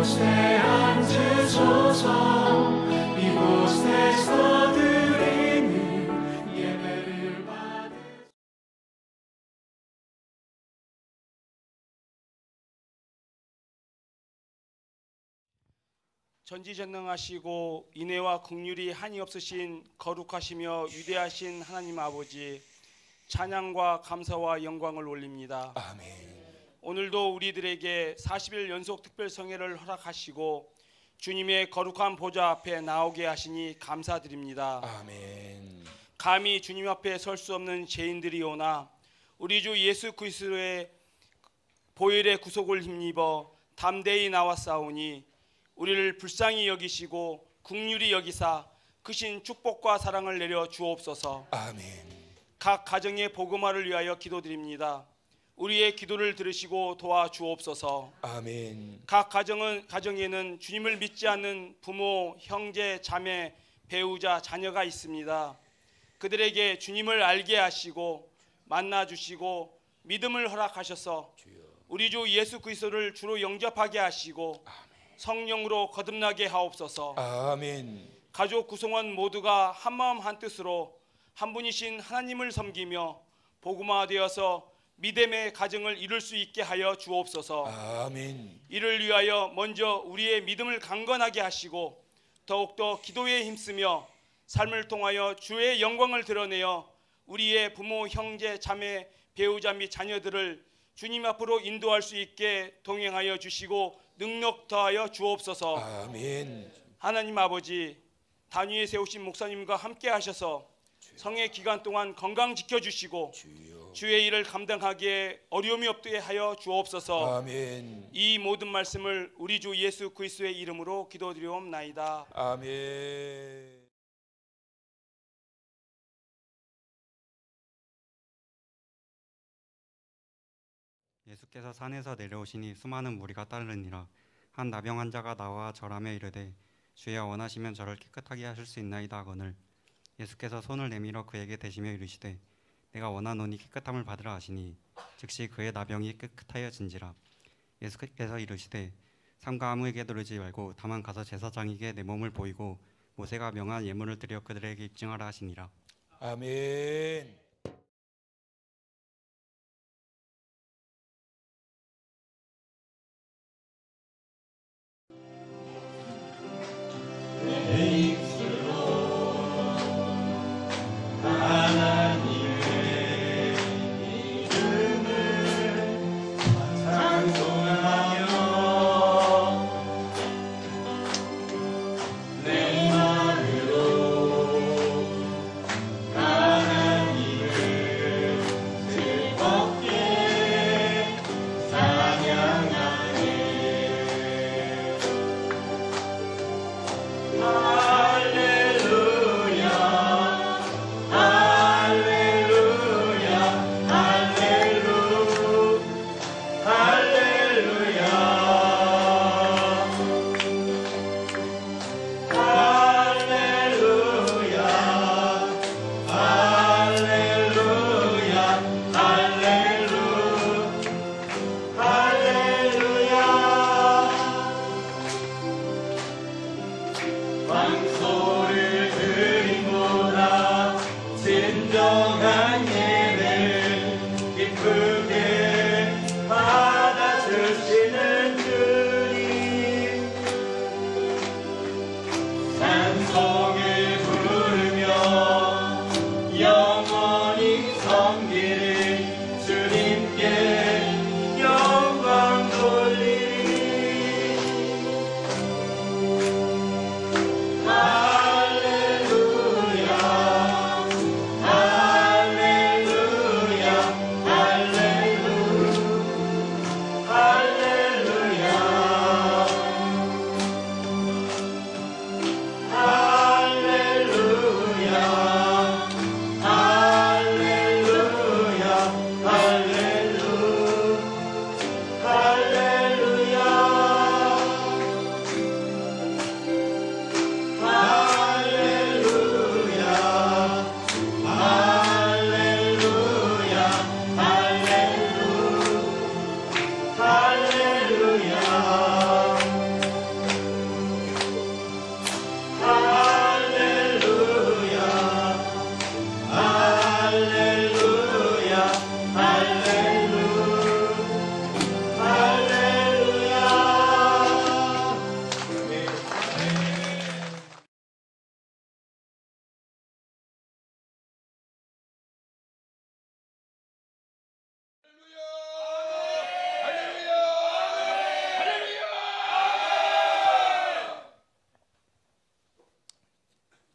이곳에 앉으소서. 이곳에서 드리는 예배를 받으. 전지전능하시고 인애와 긍휼이 한이 없으신 거룩하시며 위대하신 하나님 아버지, 찬양과 감사와 영광을 올립니다. 아멘. 오늘도 우리들에게 40일 연속 특별 성회를 허락하시고 주님의 거룩한 보좌 앞에 나오게 하시니 감사드립니다. 아멘. 감히 주님 앞에 설 수 없는 죄인들이오나 우리 주 예수 그리스도의 보혈의 구속을 힘입어 담대히 나왔사오니 우리를 불쌍히 여기시고 긍휼히 여기사 크신 축복과 사랑을 내려 주옵소서. 아멘. 각 가정의 복음화를 위하여 기도드립니다. 우리의 기도를 들으시고 도와주옵소서. 아멘. 각 가정에는 주님을 믿지 않는 부모, 형제, 자매, 배우자, 자녀가 있습니다. 그들에게 주님을 알게 하시고 만나 주시고 믿음을 허락하셔서 우리 주 예수 그리스도를 주로 영접하게 하시고 성령으로 거듭나게 하옵소서. 아멘. 가족 구성원 모두가 한마음 한뜻으로 한 분이신 하나님을 섬기며 복음화되어서 믿음의 가정을 이룰 수 있게 하여 주옵소서. 아멘. 이를 위하여 먼저 우리의 믿음을 강건하게 하시고 더욱더 기도에 힘쓰며 삶을 통하여 주의 영광을 드러내어 우리의 부모, 형제, 자매, 배우자 및 자녀들을 주님 앞으로 인도할 수 있게 동행하여 주시고 능력 더하여 주옵소서. 아멘. 하나님 아버지, 단위에 세우신 목사님과 함께 하셔서 성회 기간 동안 건강 지켜주시고 주의 일을 감당하기에 어려움이 없게 하여 주옵소서. 아멘. 이 모든 말씀을 우리 주 예수 그리스도의 이름으로 기도드리옵나이다. 아멘. 예수께서 산에서 내려오시니 수많은 무리가 따르니라. 한 나병 환자가 나와 절하며 이르되 주여 원하시면 저를 깨끗하게 하실 수 있나이다 하거늘 예수께서 손을 내밀어 그에게 대시며 이르시되 내가 원하노니 깨끗함을 받으라 하시니 즉시 그의 나병이 깨끗하여진지라. 예수께서 이르시되 삼가 아무에게도 이르지 말고 다만 가서 제사장에게 내 몸을 보이고 모세가 명한 예물을 드려 그들에게 입증하라 하시니라. 아멘. 내 마음으로 하나님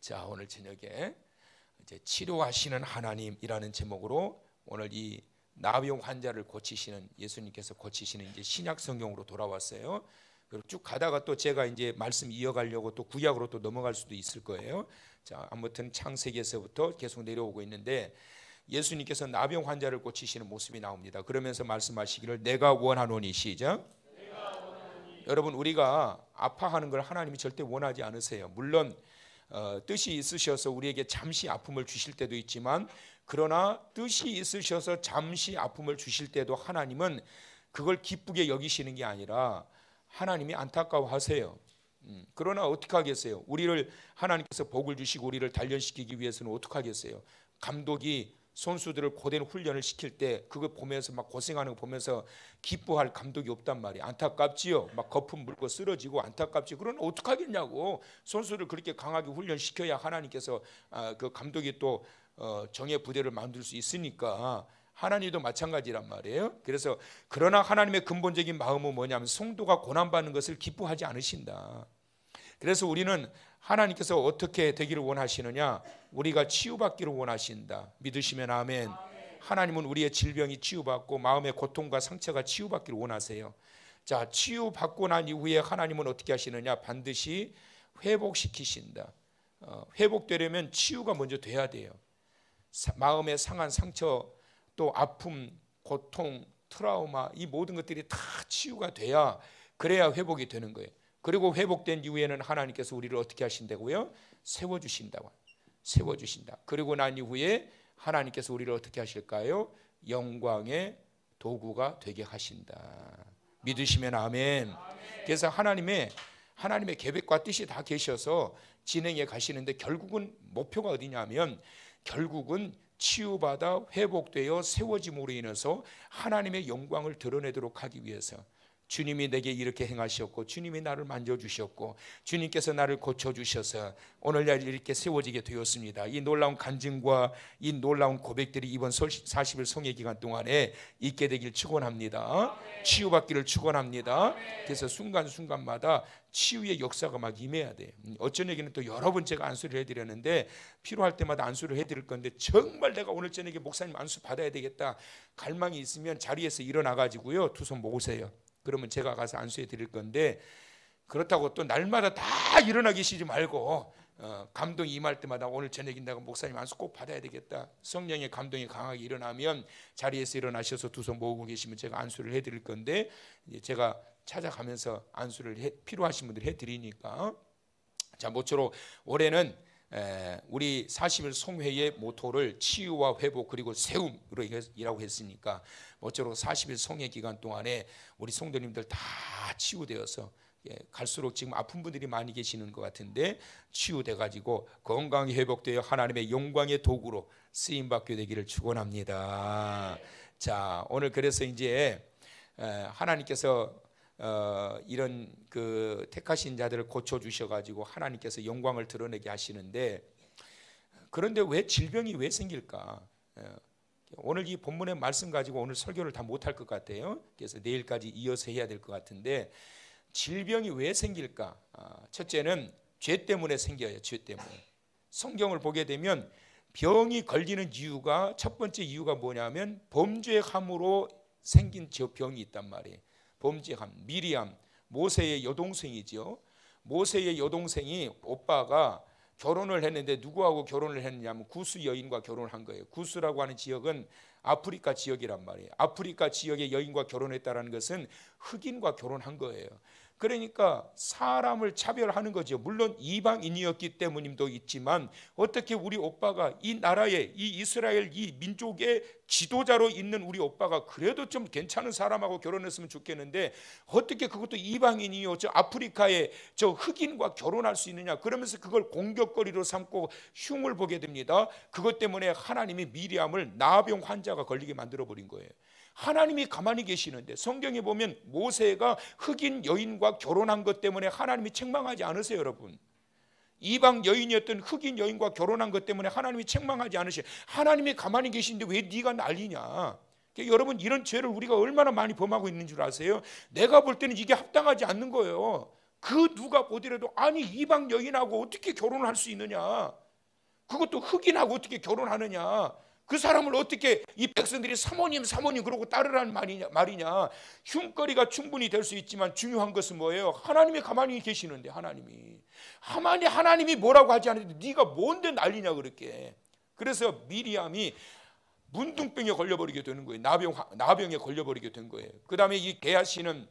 자, 오늘 저녁에 이제 치료하시는 하나님이라는 제목으로 오늘 이 나병 환자를 고치시는, 예수님께서 고치시는 이제 신약 성경으로 돌아왔어요. 그리고 쭉 가다가 또 제가 이제 말씀 이어가려고 또 구약으로 또 넘어갈 수도 있을 거예요. 자, 아무튼 창세기에서부터 계속 내려오고 있는데 예수님께서 나병 환자를 고치시는 모습이 나옵니다. 그러면서 말씀하시기를 내가 원하노니, 시작. 여러분, 우리가 아파하는 걸 하나님이 절대 원하지 않으세요. 물론 뜻이 있으셔서 우리에게 잠시 아픔을 주실 때도 있지만, 그러나 뜻이 있으셔서 잠시 아픔을 주실 때도 하나님은 그걸 기쁘게 여기시는 게 아니라 하나님이 안타까워하세요. 그러나 어떻게 하겠어요? 우리를 하나님께서 복을 주시고 우리를 단련시키기 위해서는 어떻게 하겠어요? 감독이 선수들을 고된 훈련을 시킬 때 그거 보면서 막 고생하는 거 보면서 기뻐할 감독이 없단 말이에요. 안타깝지요. 막 거품 물고 쓰러지고 안타깝지. 그러면 어떻게 하겠냐고. 선수를 그렇게 강하게 훈련시켜야 하나님께서 그 감독이 또 정예 부대를 만들 수 있으니까 하나님도 마찬가지란 말이에요. 그래서 그러나 하나님의 근본적인 마음은 뭐냐면 성도가 고난받는 것을 기뻐하지 않으신다. 그래서 우리는 하나님께서 어떻게 되기를 원하시느냐? 우리가 치유받기를 원하신다. 믿으시면 아멘. 하나님은 우리의 질병이 치유받고 마음의 고통과 상처가 치유받기를 원하세요. 자, 치유받고 난 이후에 하나님은 어떻게 하시느냐? 반드시 회복시키신다. 회복되려면 치유가 먼저 돼야 돼요. 마음의 상한 상처, 또 아픔, 고통, 트라우마, 이 모든 것들이 다 치유가 돼야, 그래야 회복이 되는 거예요. 그리고 회복된 이후에는 하나님께서 우리를 어떻게 하신다고요? 세워주신다고. 세워주신다. 그리고 난 이후에 하나님께서 우리를 어떻게 하실까요? 영광의 도구가 되게 하신다. 믿으시면 아멘. 그래서 하나님의 계획과 뜻이 다 계셔서 진행해 가시는데, 결국은 목표가 어디냐면, 결국은 치유받아 회복되어 세워짐으로 인해서 하나님의 영광을 드러내도록 하기 위해서, 주님이 내게 이렇게 행하셨고 주님이 나를 만져주셨고 주님께서 나를 고쳐주셔서 오늘날 이렇게 세워지게 되었습니다. 이 놀라운 간증과 이 놀라운 고백들이 이번 40일 성회 기간 동안에 있게 되길 축원합니다. 치유받기를 축원합니다. 그래서 순간순간마다 치유의 역사가 막 임해야 돼요. 어쩐 얘기는 또 여러 번 제가 안수를 해드렸는데, 필요할 때마다 안수를 해드릴 건데, 정말 내가 오늘 저녁에 목사님 안수 받아야 되겠다 갈망이 있으면 자리에서 일어나가지고요, 두 손 모으세요. 그러면 제가 가서 안수해 드릴 건데, 그렇다고 또 날마다 다 일어나 계시지 말고 감동이 임할 때마다 오늘 저녁에 내가 목사님 안수 꼭 받아야 되겠다, 성령의 감동이 강하게 일어나면 자리에서 일어나셔서 두 손 모으고 계시면 제가 안수를 해 드릴 건데, 제가 찾아가면서 안수를 필요하신 분들 해드리니까. 자, 모쪼록 올해는 우리 40일 송회의 모토를 치유와 회복 그리고 세움으로 이라고 했으니까, 모쪼록 40일 송회 기간 동안에 우리 성도님들 다 치유되어서, 갈수록 지금 아픈 분들이 많이 계시는 것 같은데 치유돼 가지고 건강히 회복되어 하나님의 영광의 도구로 쓰임받게 되기를 축원합니다. 자, 오늘 그래서 이제 하나님께서 이런 그 택하신 자들을 고쳐 주셔 가지고 하나님께서 영광을 드러내게 하시는데, 그런데 왜 질병이 왜 생길까? 오늘 이 본문의 말씀 가지고 오늘 설교를 다 못할 것 같아요. 그래서 내일까지 이어서 해야 될 것 같은데, 질병이 왜 생길까? 첫째는 죄 때문에 생겨요. 죄 때문에. 성경을 보게 되면 병이 걸리는 이유가, 첫 번째 이유가 뭐냐면 범죄함으로 생긴 저 병이 있단 말이에요. 범죄함. 미리암, 모세의 여동생이죠. 모세의 여동생이, 오빠가 결혼을 했는데 누구하고 결혼을 했느냐면 구스 여인과 결혼을 한 거예요. 구스라고 하는 지역은 아프리카 지역이란 말이에요. 아프리카 지역의 여인과 결혼했다는 것은 흑인과 결혼한 거예요. 그러니까 사람을 차별하는 거죠. 물론 이방인이었기 때문임도 있지만, 어떻게 우리 오빠가 이 나라의, 이 이스라엘 이 민족의 지도자로 있는 우리 오빠가 그래도 좀 괜찮은 사람하고 결혼했으면 좋겠는데, 어떻게 그것도 이방인이요 저 아프리카의 저 흑인과 결혼할 수 있느냐, 그러면서 그걸 공격거리로 삼고 흉을 보게 됩니다. 그것 때문에 하나님이 미리암을 나병 환자가 걸리게 만들어 버린 거예요. 하나님이 가만히 계시는데, 성경에 보면 모세가 흑인 여인과 결혼한 것 때문에 하나님이 책망하지 않으세요. 여러분, 이방 여인이었던 흑인 여인과 결혼한 것 때문에 하나님이 책망하지 않으세요. 하나님이 가만히 계신데 왜 네가 난리냐. 그러니까 여러분, 이런 죄를 우리가 얼마나 많이 범하고 있는 줄 아세요? 내가 볼 때는 이게 합당하지 않는 거예요. 그 누가 보더라도 아니 이방 여인하고 어떻게 결혼할 수 있느냐, 그것도 흑인하고 어떻게 결혼하느냐, 그 사람을 어떻게 이 백성들이 사모님 사모님 그러고 따르라는 말이냐. 흉거리가 충분히 될 수 있지만 중요한 것은 뭐예요? 하나님이 가만히 계시는데, 하나님이 뭐라고 하지 않는데 네가 뭔데 난리냐 그렇게. 그래서 미리암이 문둥병에 걸려버리게 되는 거예요. 나병에 걸려버리게 된 거예요. 그 다음에 이 게하시는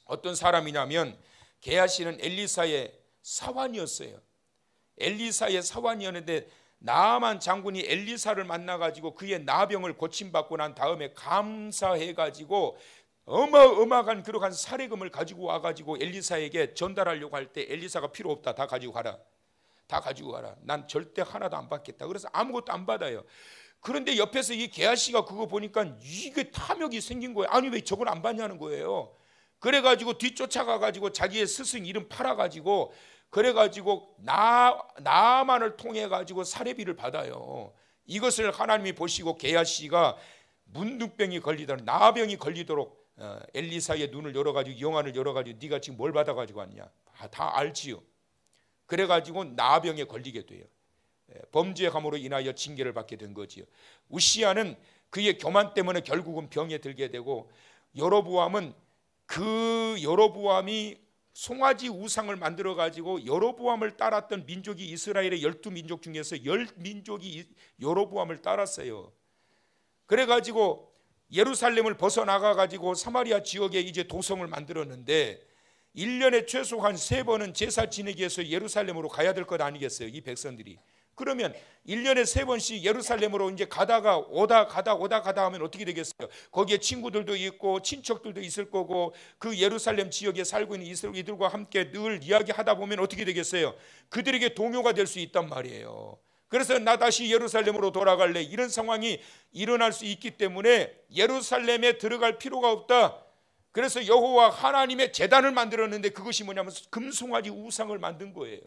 어떤 사람이냐면, 게하시는 엘리사의 사환이었어요. 엘리사의 사환이었는데 나아만 장군이 엘리사를 만나가지고 그의 나병을 고침받고 난 다음에 감사해가지고 어마어마한 그러한 사례금을 가지고 와가지고 엘리사에게 전달하려고 할 때, 엘리사가 필요 없다, 다 가지고 가라, 다 가지고 가라, 난 절대 하나도 안 받겠다. 그래서 아무것도 안 받아요. 그런데 옆에서 이 게하시가 그거 보니까 이게 탐욕이 생긴 거예요. 아니 왜 저걸 안 받냐는 거예요. 그래가지고 뒤쫓아가가지고 자기의 스승 이름 팔아가지고, 그래가지고 나아만을 통해가지고 사례비를 받아요. 이것을 하나님이 보시고 게하시가 문둥병이 걸리도록, 나병이 걸리도록 엘리사의 눈을 열어가지고, 영안을 열어가지고 네가 지금 뭘 받아가지고 왔냐, 다 알지요. 그래가지고 나병에 걸리게 돼요. 범죄함으로 인하여 징계를 받게 된 거지요. 우시야는 그의 교만 때문에 결국은 병에 들게 되고, 여로보암은 여로보암이 송아지 우상을 만들어 가지고 여로보암을 따랐던 민족이 이스라엘의 12민족 중에서 10민족이 여로보암을 따랐어요. 그래 가지고 예루살렘을 벗어나가 가지고 사마리아 지역에 이제 도성을 만들었는데, 1년에 최소한 3번은 제사 지내기 위해서 예루살렘으로 가야 될 것 아니겠어요, 이 백성들이. 그러면 1년에 3번씩 예루살렘으로 이제 오다 가다 하면 어떻게 되겠어요? 거기에 친구들도 있고 친척들도 있을 거고, 그 예루살렘 지역에 살고 있는 이들과 함께 늘 이야기하다 보면 어떻게 되겠어요? 그들에게 동요가 될 수 있단 말이에요. 그래서 나 다시 예루살렘으로 돌아갈래, 이런 상황이 일어날 수 있기 때문에 예루살렘에 들어갈 필요가 없다. 그래서 여호와 하나님의 제단을 만들었는데, 그것이 뭐냐면 금송아지 우상을 만든 거예요.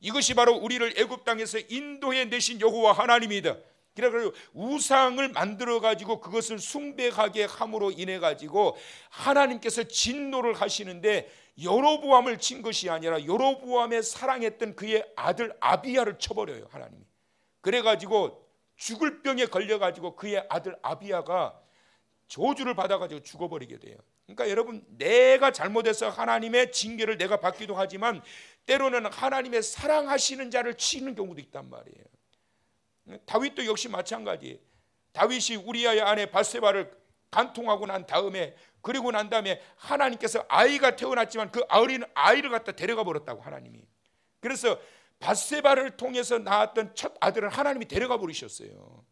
이것이 바로 우리를 애굽 땅에서 인도해 내신 여호와 하나님이다. 그래서 우상을 만들어 가지고 그것을 숭배하게 함으로 인해 가지고 하나님께서 진노를 하시는데, 여로보암을 친 것이 아니라 여로보암의 사랑했던 그의 아들 아비야를 쳐버려요, 하나님이. 그래 가지고 죽을 병에 걸려 가지고 그의 아들 아비야가 저주를 받아 가지고 죽어버리게 돼요. 그러니까 여러분, 내가 잘못해서 하나님의 징계를 내가 받기도 하지만 때로는 하나님의 사랑하시는 자를 치는 경우도 있단 말이에요. 다윗도 역시 마찬가지예요. 다윗이 우리아의 아내 밧세바를 간통하고 난 다음에, 그리고 난 다음에 하나님께서 아이가 태어났지만 그 어린 아이를 갖다 데려가 버렸다고, 하나님이. 그래서 밧세바를 통해서 낳았던 첫 아들을 하나님이 데려가 버리셨어요.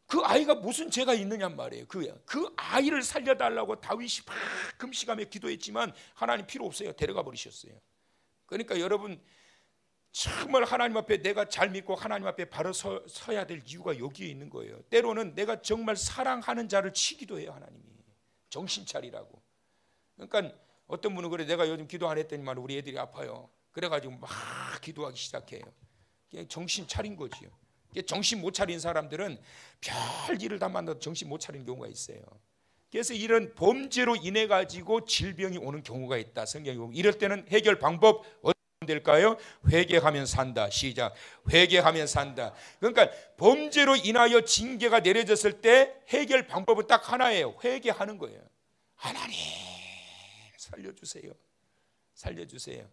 그 아이가 무슨 죄가 있느냔 말이에요. 그 아이를 살려달라고 다윗이 막 금시감에 기도했지만 하나님 필요 없어요, 데려가 버리셨어요. 그러니까 여러분, 정말 하나님 앞에 내가 잘 믿고 하나님 앞에 바로 서야 될 이유가 여기에 있는 거예요. 때로는 내가 정말 사랑하는 자를 치기도 해요, 하나님이. 정신 차리라고. 그러니까 어떤 분은 그래, 내가 요즘 기도 안 했더니만 우리 애들이 아파요. 그래가지고 막 기도하기 시작해요. 그냥 정신 차린 거지요. 정신 못 차린 사람들은 별 일을 다 만나도 정신 못 차리는 경우가 있어요. 그래서 이런 범죄로 인해 가지고 질병이 오는 경우가 있다, 성경이 보면. 이럴 때는 해결 방법 어떻게 하면 될까요? 회개하면 산다. 시작. 회개하면 산다. 그러니까 범죄로 인하여 징계가 내려졌을 때 해결 방법은 딱 하나예요. 회개하는 거예요. 하나님 살려주세요, 살려주세요.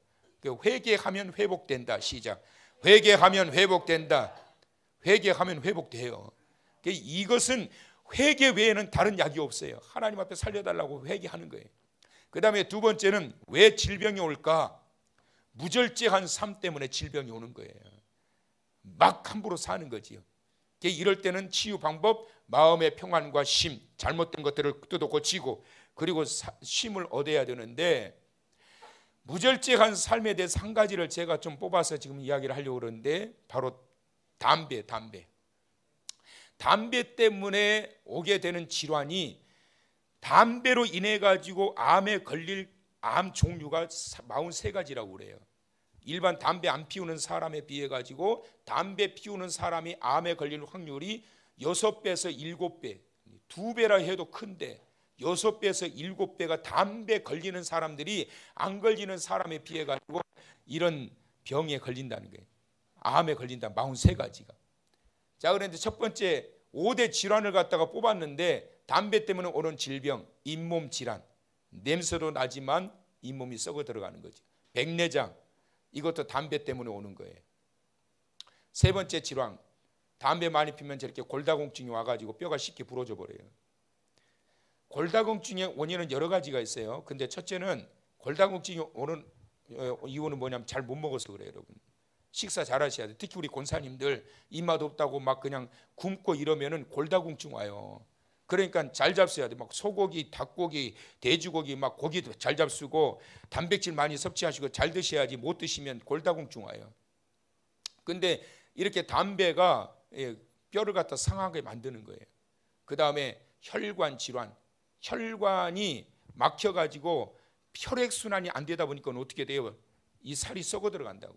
회개하면 회복된다. 시작. 회개하면 회복된다. 회개하면 회복돼요. 이것은 회개 외에는 다른 약이 없어요. 하나님 앞에 살려달라고 회개하는 거예요. 그 다음에 두 번째는 왜 질병이 올까? 무절제한 삶 때문에 질병이 오는 거예요. 막 함부로 사는 거지요. 이럴 때는 치유 방법, 마음의 평안과 쉼, 잘못된 것들을 뜯어 고치고, 그리고 쉼을 얻어야 되는데, 무절제한 삶에 대해서 한 가지를 제가 좀 뽑아서 지금 이야기를 하려고 그러는데, 바로 담배 때문에 오게 되는 질환이, 담배로 인해 가지고 암에 걸릴 암 종류가 43가지라고 그래요. 일반 담배 안 피우는 사람에 비해 가지고 담배 피우는 사람이 암에 걸릴 확률이 6배에서 7배, 2배라 해도 큰데 6배에서 7배가 담배 걸리는 사람들이 안 걸리는 사람에 비해 가지고 이런 병에 걸린다는 거예요. 암에 걸린다. 43가지가. 자, 그런데 첫 번째 5대 질환을 갖다가 뽑았는데 담배 때문에 오는 질병, 잇몸 질환. 냄새도 나지만 잇몸이 썩어 들어가는 거죠. 백내장, 이것도 담배 때문에 오는 거예요. 세 번째 질환, 담배 많이 피면 저렇게 골다공증이 와가지고 뼈가 쉽게 부러져 버려요. 골다공증의 원인은 여러 가지가 있어요. 근데 첫째는 골다공증이 오는 이유는 뭐냐면 잘 못 먹어서 그래요, 여러분. 식사 잘 하셔야 돼요. 특히 우리 권사님들 입맛 없다고 막 그냥 굶고 이러면은 골다공증 와요. 그러니까 잘 잡숴야 돼. 막 소고기, 닭고기, 돼지고기 막 고기도 잘 잡수고 단백질 많이 섭취하시고 잘 드셔야지. 못 드시면 골다공증 와요. 근데 이렇게 담배가 뼈를 갖다 상하게 만드는 거예요. 그 다음에 혈관 질환, 혈관이 막혀가지고 혈액순환이 안 되다 보니까 어떻게 돼요? 이 살이 썩어 들어간다고.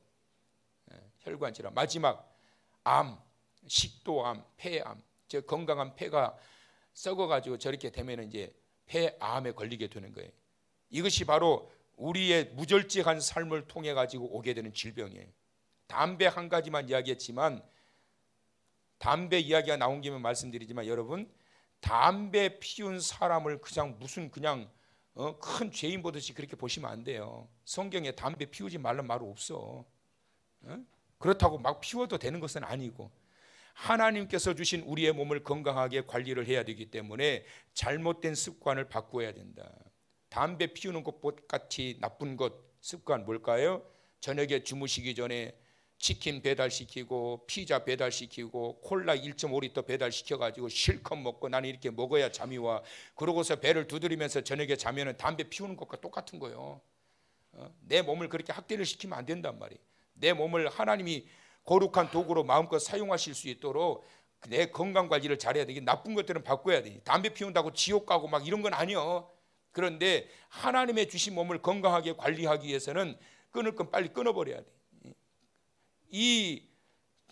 혈관 질환. 마지막 암, 식도암, 폐암. 저 건강한 폐가 썩어가지고 저렇게 되면 이제 폐암에 걸리게 되는 거예요. 이것이 바로 우리의 무절제한 삶을 통해 가지고 오게 되는 질병이에요. 담배 한 가지만 이야기했지만, 담배 이야기가 나온 김에 말씀드리지만 여러분, 담배 피운 사람을 그냥 큰 죄인 보듯이 그렇게 보시면 안 돼요. 성경에 담배 피우지 말란 말 없어. 그렇다고 막 피워도 되는 것은 아니고, 하나님께서 주신 우리의 몸을 건강하게 관리를 해야 되기 때문에 잘못된 습관을 바꿔야 된다. 담배 피우는 것같이 나쁜 것, 습관 뭘까요? 저녁에 주무시기 전에 치킨 배달시키고 피자 배달시키고 콜라 1.5리터 배달시켜가지고 실컷 먹고 나는 이렇게 먹어야 잠이 와. 그러고서 배를 두드리면서 저녁에 자면은 담배 피우는 것과 똑같은 거예요. 내 몸을 그렇게 학대를 시키면 안 된단 말이에요. 내 몸을 하나님이 거룩한 도구로 마음껏 사용하실 수 있도록 내 건강 관리를 잘해야 돼. 나쁜 것들은 바꿔야 돼. 담배 피운다고 지옥 가고 막 이런 건 아니요. 그런데 하나님의 주신 몸을 건강하게 관리하기 위해서는 끊을 건 빨리 끊어버려야 돼. 이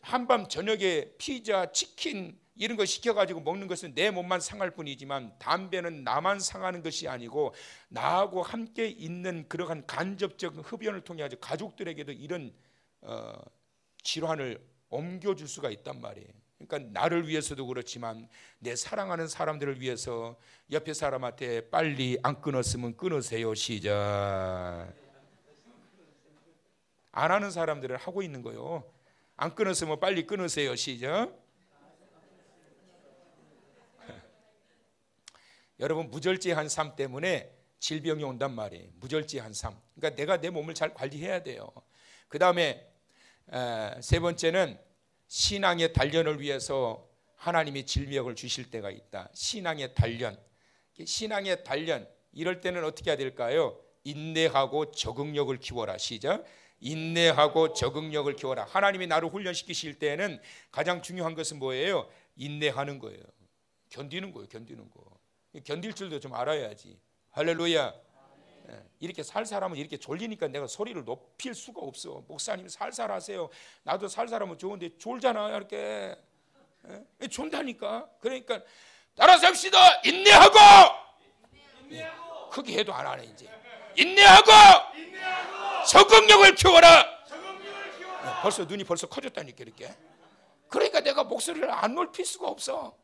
한밤 저녁에 피자, 치킨 이런 거 시켜가지고 먹는 것은 내 몸만 상할 뿐이지만, 담배는 나만 상하는 것이 아니고 나하고 함께 있는 그러한 간접적 흡연을 통해 가족들에게도 이런 질환을 옮겨줄 수가 있단 말이에요. 그러니까 나를 위해서도 그렇지만 내 사랑하는 사람들을 위해서 옆에 사람한테 빨리 안 끊었으면 끊으세요. 시작. 안 하는 사람들은 하고 있는 거예요. 안 끊었으면 빨리 끊으세요. 시작. 여러분, 무절제한 삶 때문에 질병이 온단 말이에요. 무절제한 삶. 그러니까 내가 내 몸을 잘 관리해야 돼요. 그 다음에 세 번째는 신앙의 단련을 위해서 하나님이 질병을 주실 때가 있다. 신앙의 단련. 신앙의 단련. 이럴 때는 어떻게 해야 될까요? 인내하고 적응력을 키워라. 시작. 인내하고 적응력을 키워라. 하나님이 나를 훈련시키실 때는 가장 중요한 것은 뭐예요? 인내하는 거예요. 견디는 거예요. 견디는 거. 견딜 줄도 좀 알아야지. 할렐루야. 이렇게 살살하면 이렇게 졸리니까 내가 소리를 높일 수가 없어. 목사님 살살하세요. 나도 살살하면 좋은데 졸잖아. 이렇게 존다니까. 그러니까 따라서 합시다. 인내하고. 크게 해도 안 하네 이제. 인내하고 적응력을 키워라. 벌써 눈이 벌써 커졌다니까 이렇게. 그러니까 내가 목소리를 안 높일 수가 없어.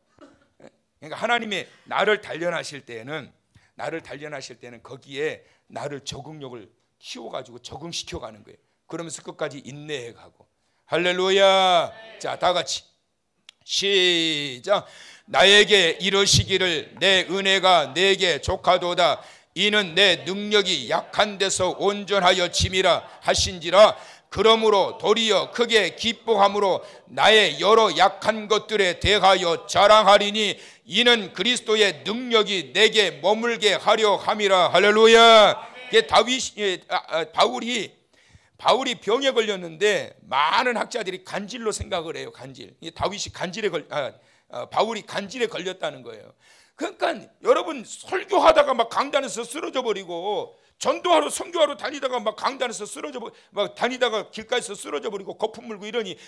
그러니까 하나님이 나를 단련하실 때는 거기에 나를 적응력을 키워가지고 적응시켜가는 거예요. 그러면서 끝까지 인내해가고. 할렐루야. 자, 다 같이 시작. 나에게 이러시기를 내 은혜가 내게 족하도다. 이는 내 능력이 약한 데서 온전하여 짐이라 하신지라. 그러므로 도리어 크게 기뻐함으로 나의 여러 약한 것들에 대하여 자랑하리니 이는 그리스도의 능력이 내게 머물게 하려 함이라. 할렐루야. 바울이 병에 걸렸는데 많은 학자들이 간질로 생각을 해요. 간질. 바울이 간질에 걸렸다는 거예요. 그러니까 여러분, 설교하다가 막 강단에서 쓰러져 버리고, 전도하러 선교하러 다니다가 막 강단에서 막 다니다가 길가에서 쓰러져 버리고 거품 물고 이러니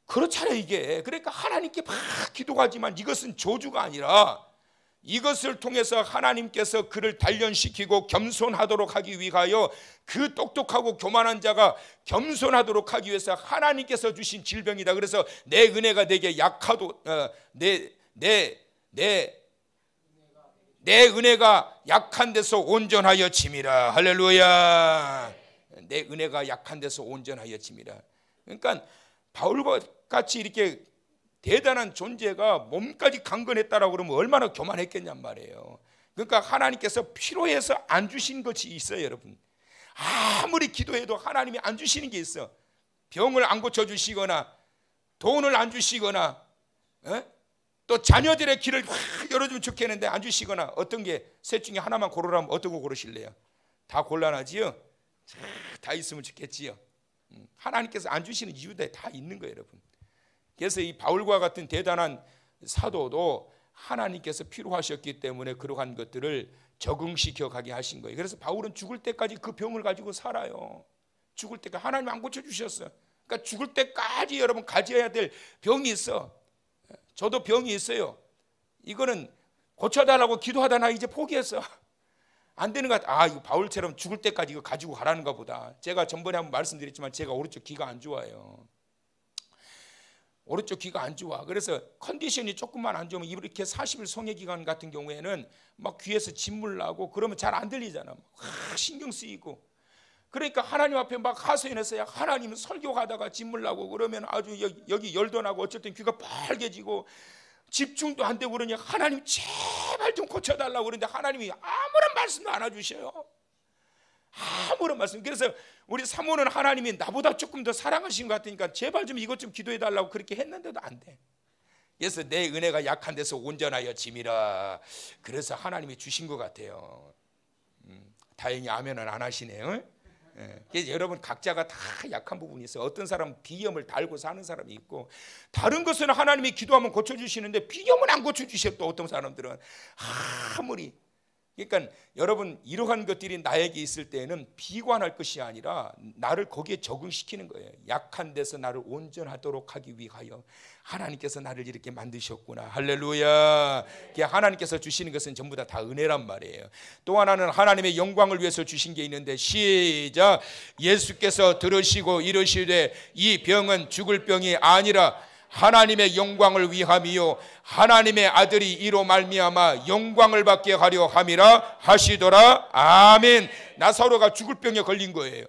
그렇잖아요 이게. 그러니까 하나님께 막 기도하지만 이것은 저주가 아니라 이것을 통해서 하나님께서 그를 단련시키고 겸손하도록 하기 위하여, 그 똑똑하고 교만한 자가 겸손하도록 하기 위해서 하나님께서 주신 질병이다. 그래서 내 은혜가 내게 약하도 내 은혜가 약한 데서 온전하여 짐이라. 할렐루야. 내 은혜가 약한 데서 온전하여 짐이라. 그러니까 바울과 같이 이렇게 대단한 존재가 몸까지 강건했다라고 그러면 얼마나 교만했겠냔 말이에요. 그러니까 하나님께서 필요해서 안 주신 것이 있어요, 여러분. 아무리 기도해도 하나님이 안 주시는 게 있어. 병을 안 고쳐주시거나 돈을 안 주시거나 또 자녀들의 길을 열어주면 좋겠는데 안 주시거나, 어떤 게 셋 중에 하나만 고르라면 어떤 거 고르실래요? 다 곤란하지요? 다 있으면 좋겠지요. 하나님께서 안 주시는 이유들이 다 있는 거예요, 여러분. 그래서 이 바울과 같은 대단한 사도도 하나님께서 필요하셨기 때문에 그러한 것들을 적응시켜 가게 하신 거예요. 그래서 바울은 죽을 때까지 그 병을 가지고 살아요. 죽을 때까지 하나님 안 고쳐주셨어요. 그러니까 죽을 때까지 여러분 가져야 될 병이 있어. 저도 병이 있어요. 이거는 고쳐달라고 기도하다 나 이제 포기했어. 안 되는 것 같아. 이거 바울처럼 죽을 때까지 이거 가지고 가라는가 보다. 제가 전번에 한번 말씀드렸지만 제가 오른쪽 귀가 안 좋아요. 오른쪽 귀가 안 좋아. 그래서 컨디션이 조금만 안 좋으면 이렇게 40일 성회 기간 같은 경우에는 막 귀에서 진물 나고 그러면 잘 안 들리잖아. 신경 쓰이고. 그러니까 하나님 앞에 막 하소연했어요. 하나님은 설교하다가 진물 나고 그러면 아주 여기 열도 나고 어쨌든 귀가 빨개지고 집중도 안 되고 그러니 하나님 제발 좀 고쳐달라고 그러는데 하나님이 아무런 말씀도 안 해주셔요. 아무런 말씀. 그래서 우리 사모는 하나님이 나보다 조금 더 사랑하신 것 같으니까 제발 좀 이것 좀 기도해달라고 그렇게 했는데도 안 돼. 그래서 내 은혜가 약한 데서 온전하여 짐이라. 그래서 하나님이 주신 것 같아요. 다행히 아멘은 안 하시네요. 그래서 여러분 각자가 다 약한 부분이 있어요. 어떤 사람은 비염을 달고 사는 사람이 있고, 다른 것은 하나님이 기도하면 고쳐주시는데 비염은 안 고쳐주셔. 또 어떤 사람들은 아무리. 그러니까 여러분 이러한 것들이 나에게 있을 때에는 비관할 것이 아니라 나를 거기에 적응시키는 거예요. 약한 데서 나를 온전하도록 하기 위하여 하나님께서 나를 이렇게 만드셨구나. 할렐루야. 하나님께서 주시는 것은 전부 다 은혜란 말이에요. 또 하나는 하나님의 영광을 위해서 주신 게 있는데, 시작. 예수께서 들으시고 이르시되 이 병은 죽을 병이 아니라 하나님의 영광을 위함이요 하나님의 아들이 이로 말미암아 영광을 받게 하려 함이라 하시더라. 아멘. 나사로가 죽을 병에 걸린 거예요.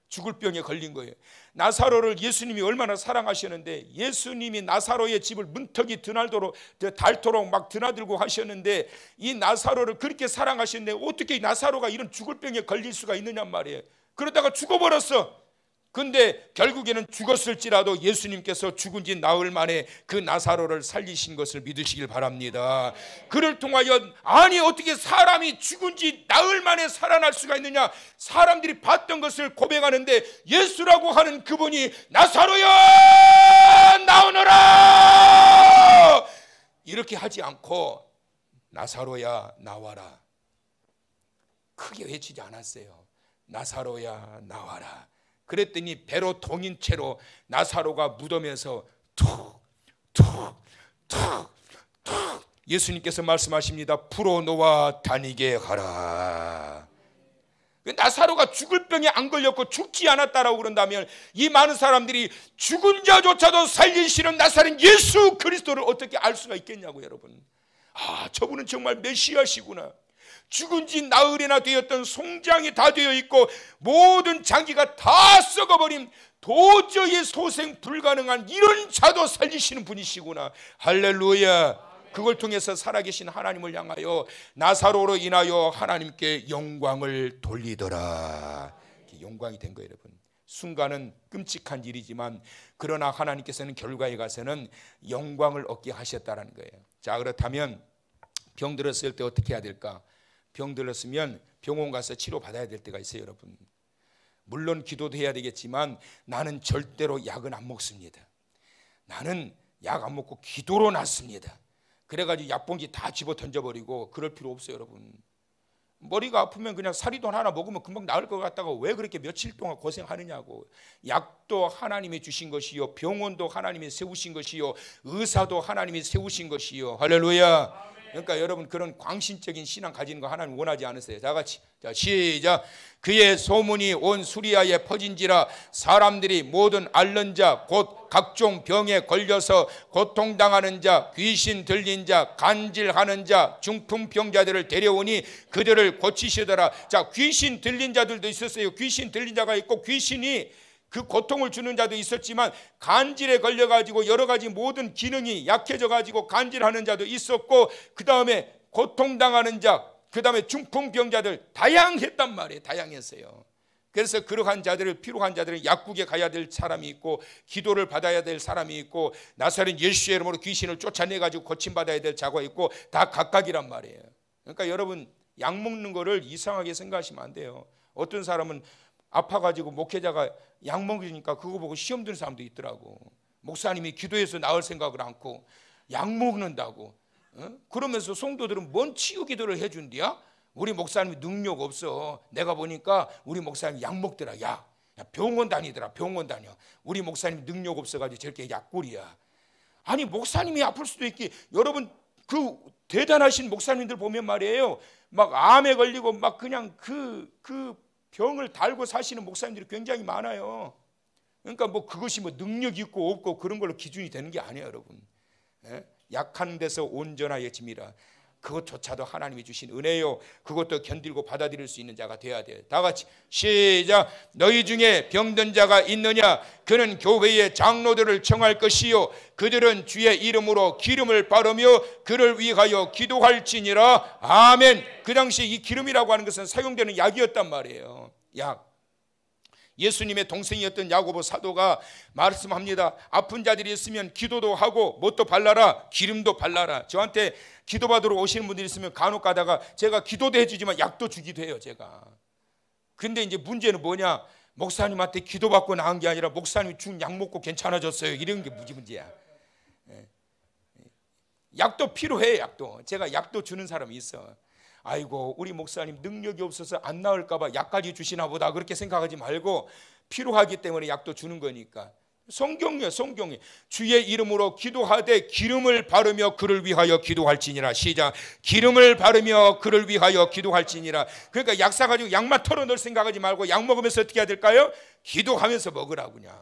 죽을 병에 걸린 거예요. 나사로를 예수님이 얼마나 사랑하셨는데, 예수님이 나사로의 집을 문턱이 닳도록 막 드나들고 하셨는데, 이 나사로를 그렇게 사랑하셨는데 어떻게 나사로가 이런 죽을 병에 걸릴 수가 있느냐 말이에요. 그러다가 죽어버렸어. 근데 결국에는 죽었을지라도 예수님께서 죽은 지 나흘 만에 그 나사로를 살리신 것을 믿으시길 바랍니다. 그를 통하여 아니 어떻게 사람이 죽은 지 나흘 만에 살아날 수가 있느냐, 사람들이 봤던 것을 고백하는데 예수라고 하는 그분이 나사로야 나오너라 이렇게 하지 않고 나사로야 나와라 크게 외치지 않았어요. 나사로야 나와라. 그랬더니 배로 동인 채로 나사로가 무덤에서 툭툭툭툭 예수님께서 말씀하십니다. 풀어놓아 다니게 하라. 나사로가 죽을 병에 안 걸렸고 죽지 않았다라고 그런다면 이 많은 사람들이 죽은 자조차도 살리시는 나사렛 예수 그리스도를 어떻게 알 수가 있겠냐고 여러분. 저분은 정말 메시아시구나. 죽은 지 나흘이나 되었던 송장이 다 되어 있고 모든 장기가 다 썩어버린 도저히 소생 불가능한 이런 자도 살리시는 분이시구나. 할렐루야. 그걸 통해서 살아계신 하나님을 향하여 나사로로 인하여 하나님께 영광을 돌리더라. 영광이 된 거예요 여러분. 순간은 끔찍한 일이지만 그러나 하나님께서는 결과에 가서는 영광을 얻게 하셨다는 거예요. 자, 그렇다면 병 들었을 때 어떻게 해야 될까? 병 들었으면 병원 가서 치료받아야 될 때가 있어요 여러분. 물론 기도도 해야 되겠지만 나는 절대로 약은 안 먹습니다. 나는 약 안 먹고 기도로 낫습니다. 그래가지고 약봉지 다 집어 던져버리고 그럴 필요 없어요 여러분. 머리가 아프면 그냥 사리돈 하나 먹으면 금방 나을 것 같다가 왜 그렇게 며칠 동안 고생하느냐고. 약도 하나님이 주신 것이요 병원도 하나님이 세우신 것이요 의사도 하나님이 세우신 것이요. 할렐루야. 그러니까 여러분 그런 광신적인 신앙 가지는 거 하나님 원하지 않으세요. 다 같이 자 시작. 그의 소문이 온 수리아에 퍼진지라 사람들이 모든 앓는 자 곧 각종 병에 걸려서 고통당하는 자 귀신 들린 자 간질하는 자 중풍병자들을 데려오니 그들을 고치시더라. 자 귀신 들린 자들도 있었어요. 귀신 들린 자가 있고 귀신이 그 고통을 주는 자도 있었지만 간질에 걸려가지고 여러 가지 모든 기능이 약해져가지고 간질하는 자도 있었고 그 다음에 고통당하는 자 그 다음에 중풍병자들 다양했단 말이에요. 다양했어요. 그래서 그러한 자들을 필요한 자들은 약국에 가야 될 사람이 있고 기도를 받아야 될 사람이 있고 나사렛 예수의 이름으로 귀신을 쫓아내가지고 고침받아야 될 자가 있고 다 각각이란 말이에요. 그러니까 여러분 약 먹는 거를 이상하게 생각하시면 안 돼요. 어떤 사람은 아파가지고 목회자가 약 먹으니까 그거 보고 시험 드는 사람도 있더라고. 목사님이 기도해서 나을 생각을 않고 약 먹는다고. 그러면서 성도들은 뭔 치유 기도를 해준디야? 우리 목사님이 능력 없어. 내가 보니까 우리 목사님이 약 먹더라. 야 병원 다니더라. 병원 다녀. 우리 목사님이 능력 없어가지고 저렇게 약골이야. 아니 목사님이 아플 수도 있기. 여러분 그 대단하신 목사님들 보면 말이에요. 막 암에 걸리고 막 그냥 그 병을 달고 사시는 목사님들이 굉장히 많아요. 그러니까 뭐 그것이 뭐 능력 있고 없고 그런 걸로 기준이 되는 게 아니에요, 여러분. 약한 데서 온전하여짐이라. 그것조차도 하나님이 주신 은혜요. 그것도 견디고 받아들일 수 있는 자가 되어야 돼요. 다 같이 시작. 너희 중에 병든 자가 있느냐? 그는 교회의 장로들을 청할 것이요 그들은 주의 이름으로 기름을 바르며 그를 위하여 기도할지니라. 아멘. 그 당시 이 기름이라고 하는 것은 사용되는 약이었단 말이에요. 약. 예수님의 동생이었던 야고보 사도가 말씀합니다. 아픈 자들이 있으면 기도도 하고 뭣도 발라라. 기름도 발라라. 저한테 기도받으러 오시는 분들이 있으면 간혹 가다가 제가 기도도 해주지만 약도 주기도 해요. 제가. 근데 이제 문제는 뭐냐? 목사님한테 기도받고 나은 게 아니라 목사님이 준 약 먹고 괜찮아졌어요. 이런 게 문제야. 약도 필요해. 약도. 제가 약도 주는 사람이 있어. 아이고 우리 목사님 능력이 없어서 안 나을까 봐 약까지 주시나 보다 그렇게 생각하지 말고 필요하기 때문에 약도 주는 거니까. 성경이에요. 성경이. 주의 이름으로 기도하되 기름을 바르며 그를 위하여 기도할지니라. 시작. 기름을 바르며 그를 위하여 기도할지니라. 그러니까 약 사가지고 약만 털어넣을 생각하지 말고 약 먹으면서 어떻게 해야 될까요? 기도하면서 먹으라고. 그냥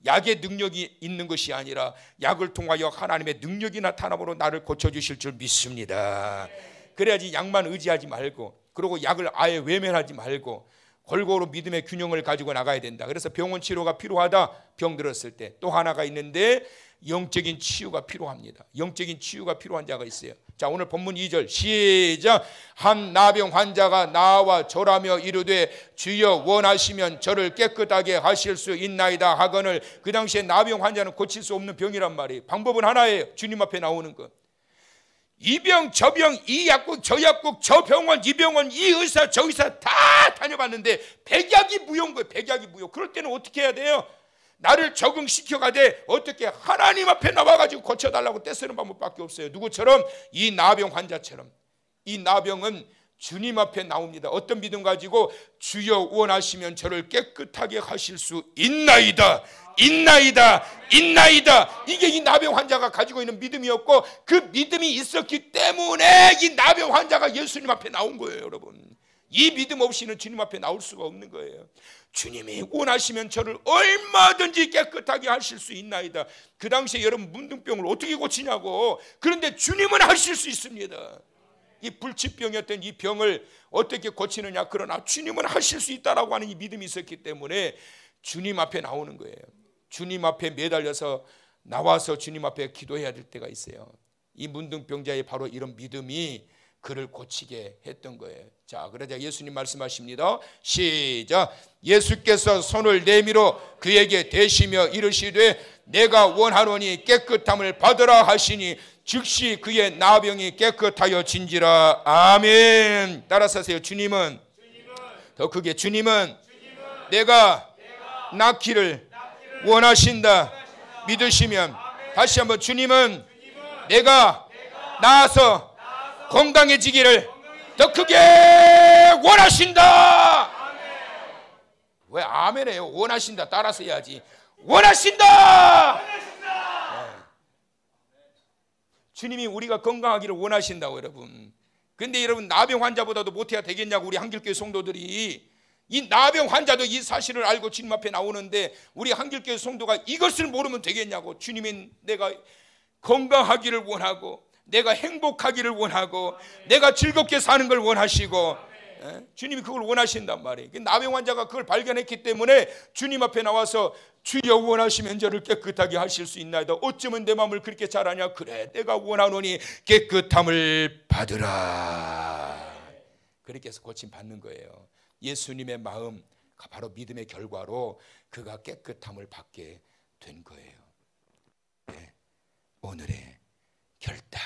약의 능력이 있는 것이 아니라 약을 통하여 하나님의 능력이 나타남으로 나를 고쳐주실 줄 믿습니다. 그래야지 약만 의지하지 말고, 그리고 약을 아예 외면하지 말고 골고루 믿음의 균형을 가지고 나가야 된다. 그래서 병원 치료가 필요하다. 병 들었을 때. 또 하나가 있는데 영적인 치유가 필요합니다. 영적인 치유가 필요한 자가 있어요. 자, 오늘 본문 2절 시작. 한 나병 환자가 나와 절하며 이르되 주여 원하시면 저를 깨끗하게 하실 수 있나이다 하거늘. 그 당시에 나병 환자는 고칠 수 없는 병이란 말이에요. 방법은 하나예요. 주님 앞에 나오는 것. 이 병, 저 병, 이 약국, 저 약국, 저 병원, 이 병원, 이 의사, 저 의사 다 다녀봤는데 백약이 무효인 거예요. 백약이 무효. 그럴 때는 어떻게 해야 돼요? 나를 적응시켜가되 어떻게 하나님 앞에 나와가지고 고쳐달라고 떼쓰는 방법밖에 없어요. 누구처럼? 이 나병 환자처럼. 이 나병은 주님 앞에 나옵니다. 어떤 믿음 가지고 주여 원하시면 저를 깨끗하게 하실 수 있나이다. 있나이다. 있나이다. 이게 이 나병 환자가 가지고 있는 믿음이었고, 그 믿음이 있었기 때문에 이 나병 환자가 예수님 앞에 나온 거예요. 여러분, 이 믿음 없이는 주님 앞에 나올 수가 없는 거예요. 주님이 원하시면 저를 얼마든지 깨끗하게 하실 수 있나이다. 그 당시에 여러분 문둥병을 어떻게 고치냐고. 그런데 주님은 하실 수 있습니다. 이 불치병이었던 이 병을 어떻게 고치느냐. 그러나 주님은 하실 수 있다라고 하는 이 믿음이 있었기 때문에 주님 앞에 나오는 거예요. 주님 앞에 매달려서 나와서 주님 앞에 기도해야 될 때가 있어요. 이 문둥병자의 바로 이런 믿음이 그를 고치게 했던 거예요. 자, 그러자 예수님 말씀하십니다. 시작. 예수께서 손을 내밀어 그에게 대시며 이르시되 내가 원하노니 깨끗함을 받으라 하시니 즉시 그의 나병이 깨끗하여 진지라. 아멘. 따라서 하세요. 주님은 더 크게 주님은 내가 낫기를 원하신다. 믿으시면 다시 한번 주님은 내가 나아서 건강해지기를 더 크게 원하신다. 왜 아멘해요? 원하신다. 따라서 해야지. 원하신다. 주님이 우리가 건강하기를 원하신다고 여러분. 근데 여러분 나병 환자보다도 못해야 되겠냐고 우리 한길교회 성도들이. 이 나병 환자도 이 사실을 알고 주님 앞에 나오는데 우리 한길교회 성도가 이것을 모르면 되겠냐고. 주님이 내가 건강하기를 원하고 내가 행복하기를 원하고 내가 즐겁게 사는 걸 원하시고 주님이 그걸 원하신단 말이에요. 나병 환자가 그걸 발견했기 때문에 주님 앞에 나와서 주여 원하시면 저를 깨끗하게 하실 수 있나이다. 어쩌면 내 마음을 그렇게 잘 아냐. 그래 내가 원하노니 깨끗함을 받으라. 그렇게 해서 고침 받는 거예요. 예수님의 마음 바로 믿음의 결과로 그가 깨끗함을 받게 된 거예요. 네. 오늘의 결단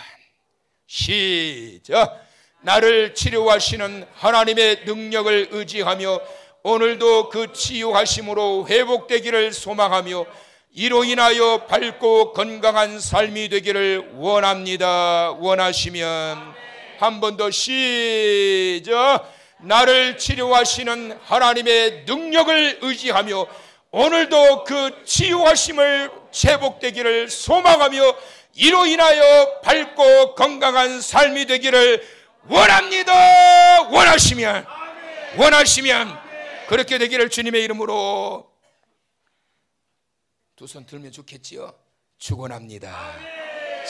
시작. 나를 치료하시는 하나님의 능력을 의지하며 오늘도 그 치유하심으로 회복되기를 소망하며 이로 인하여 밝고 건강한 삶이 되기를 원합니다. 원하시면 한 번 더 시작. 나를 치료하시는 하나님의 능력을 의지하며 오늘도 그 치유하심을 회복되기를 소망하며 이로 인하여 밝고 건강한 삶이 되기를 원합니다. 원하시면 그렇게 되기를 주님의 이름으로 두 손 들면 좋겠지요. 축원합니다.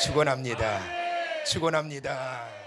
축원합니다. 축원합니다.